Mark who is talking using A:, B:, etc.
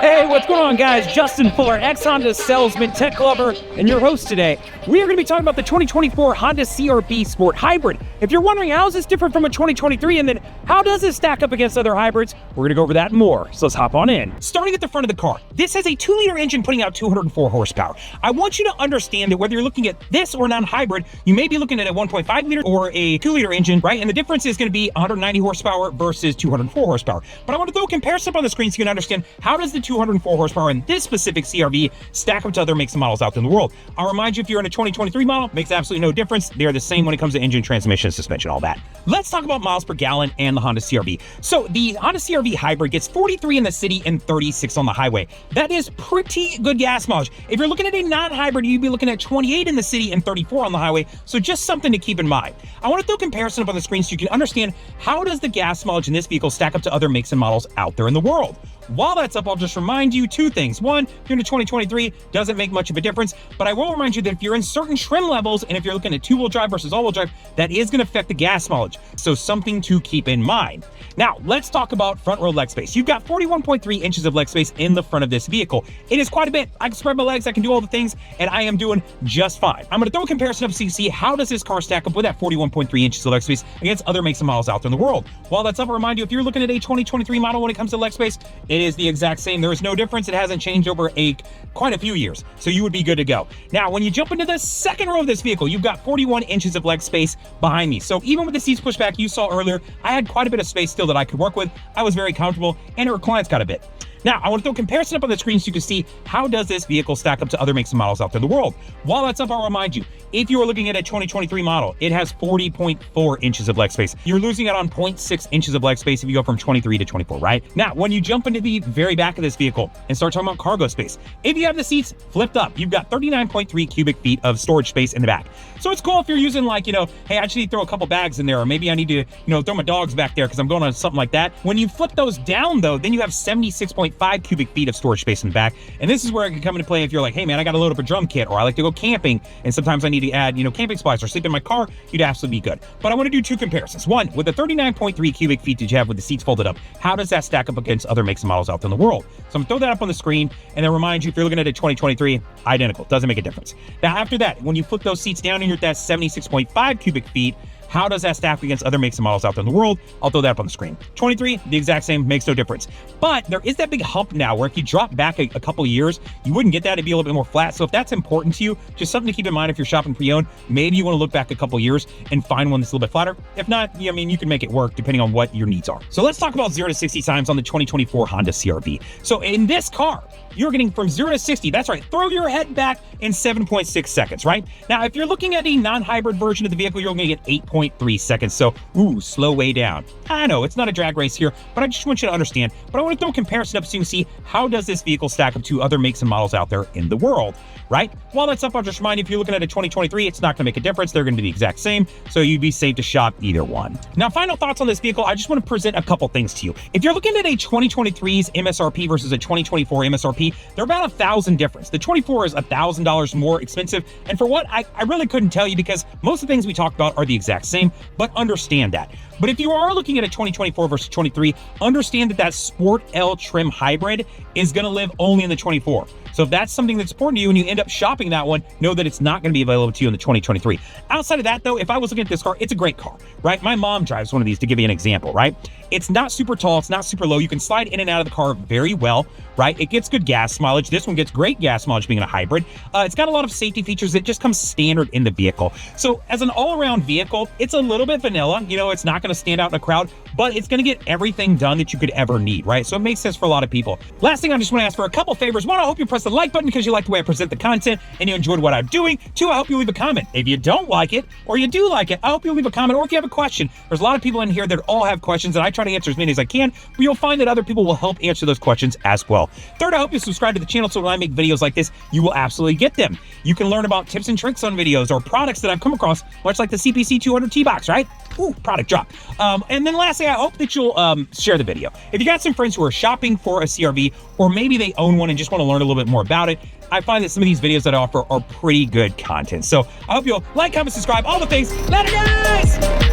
A: Hey, what's going on, guys? Justin Fuller, ex-Honda salesman, tech lover, and your host today. We are going to be talking about the 2024 Honda CR-V Sport Hybrid. If you're wondering how is this different from a 2023, and then how does it stack up against other hybrids, we're going to go over that and more. So let's hop on in. Starting at the front of the car, this has a 2-liter engine putting out 204 horsepower. I want you to understand that whether you're looking at this or non-hybrid, you may be looking at a 1.5-liter or a 2-liter engine, right? And the difference is going to be 190 horsepower versus 204 horsepower. But I want to throw a comparison up on the screen so you can understand how does the 204 horsepower in this specific CR-V stack up to other makes and models out there in the world. I'll remind you, if you're in a 2023 model, makes absolutely no difference. They are the same when it comes to engine, transmission, suspension, all that. Let's talk about miles per gallon and the Honda CR-V. So the Honda CR-V Hybrid gets 43 in the city and 36 on the highway. That is pretty good gas mileage. If you're looking at a non-hybrid, you'd be looking at 28 in the city and 34 on the highway. So just something to keep in mind. I want to throw a comparison up on the screen so you can understand how does the gas mileage in this vehicle stack up to other makes and models out there in the world. While that's up, I'll just remind you two things. One, if you're in a 2023, doesn't make much of a difference, but I will remind you that if you're in certain trim levels and if you're looking at 2-wheel drive versus all-wheel drive, that is going to affect the gas mileage. So something to keep in mind. Now, let's talk about front row leg space. You've got 41.3 inches of leg space in the front of this vehicle. It is quite a bit. I can spread my legs, I can do all the things, and I am doing just fine. I'm going to throw a comparison up so you see how does this car stack up with that 41.3 inches of leg space against other makes and models out there in the world. While that's up, I'll remind you, if you're looking at a 2023 model when it comes to leg space, it is the exact same. There is no difference. It hasn't changed over quite a few years, so you would be good to go. Now, when you jump into the second row of this vehicle, you've got 41 inches of leg space behind me. So even with the seats pushed back you saw earlier, I had quite a bit of space still that I could work with. I was very comfortable, and it reclines quite a bit. Now, I want to throw a comparison up on the screen so you can see how does this vehicle stack up to other makes and models out there in the world. While that's up, I'll remind you, if you are looking at a 2023 model, it has 40.4 inches of leg space. You're losing out on 0.6 inches of leg space if you go from 23 to 24, right? Now, when you jump into the very back of this vehicle and start talking about cargo space, if you have the seats flipped up, you've got 39.3 cubic feet of storage space in the back. So it's cool if you're using like, hey, I actually need to throw a couple bags in there, or maybe I need to, throw my dogs back there because I'm going on something like that. When you flip those down though, then you have 76.5 cubic feet of storage space in the back. And this is where it can come into play if you're like, hey man, I got to load up a drum kit, or I like to go camping, and sometimes I need to add, camping supplies or sleep in my car, you'd absolutely be good. But I want to do two comparisons. One, with the 39.3 cubic feet that you have with the seats folded up, how does that stack up against other makes and models out there in the world? So I'm gonna throw that up on the screen and then remind you, if you're looking at a 2023, identical, doesn't make a difference. Now after that, when you flip those seats down and you're at that 76.5 cubic feet, how does that stack against other makes and models out there in the world? I'll throw that up on the screen. 23, the exact same, makes no difference. But there is that big hump now where if you drop back a couple years, you wouldn't get that. It'd be a little bit more flat. So if that's important to you, just something to keep in mind if you're shopping pre-owned, maybe you want to look back a couple years and find one that's a little bit flatter. If not, you can make it work depending on what your needs are. So let's talk about 0 to 60 times on the 2024 Honda CR-V. So in this car, you're getting from 0 to 60, that's right, throw your head back in 7.6 seconds, right? Now, if you're looking at a non-hybrid version of the vehicle, you're going to get 8.3 seconds. So, slow way down. I know, it's not a drag race here, but I just want you to understand. But I want to throw a comparison up so you can see how does this vehicle stack up to other makes and models out there in the world, right? While that's up, I'll just remind you, if you're looking at a 2023, it's not going to make a difference. They're going to be the exact same, so you'd be safe to shop either one. Now, final thoughts on this vehicle, I just want to present a couple things to you. If you're looking at a 2023's MSRP versus a 2024 MSRP, they're about $1,000 difference. The 24 is $1,000 more expensive, and for what, I really couldn't tell you because most of the things we talked about are the exact same, but understand that. But if you are looking at a 2024 versus 23, understand that Sport L trim hybrid is going to live only in the 24. So if that's something that's important to you and you end up shopping that one, know that it's not going to be available to you in the 2023. Outside of that though, if I was looking at this car, it's a great car, right? My mom drives one of these, to give you an example, right? It's not super tall, it's not super low. You can slide in and out of the car very well, right? It gets good gas mileage. This one gets great gas mileage being a hybrid. It's got a lot of safety features that just come standard in the vehicle. So as an all-around vehicle, it's a little bit vanilla. It's not going to stand out in a crowd, but it's going to get everything done that you could ever need, right? So it makes sense for a lot of people. Last thing, I just want to ask for a couple favors. One, I hope you press the like button because you like the way I present the content and you enjoyed what I'm doing. Two, I hope you leave a comment. If you don't like it or you do like it, I hope you leave a comment. Or if you have a question, there's a lot of people in here that all have questions, and I try to answer as many as I can, but you'll find that other people will help answer those questions as well. Third, I hope you subscribe to the channel so when I make videos like this, you will absolutely get them. You can learn about tips and tricks on videos or products that I've come across, much like the CPC 200 T-Box, right? Ooh, product drop. And then lastly, I hope that you'll share the video. If you got some friends who are shopping for a CR-V, or maybe they own one and just want to learn a little bit more about it, I find that some of these videos that I offer are pretty good content. So I hope you'll like, comment, subscribe, all the things. Later, guys!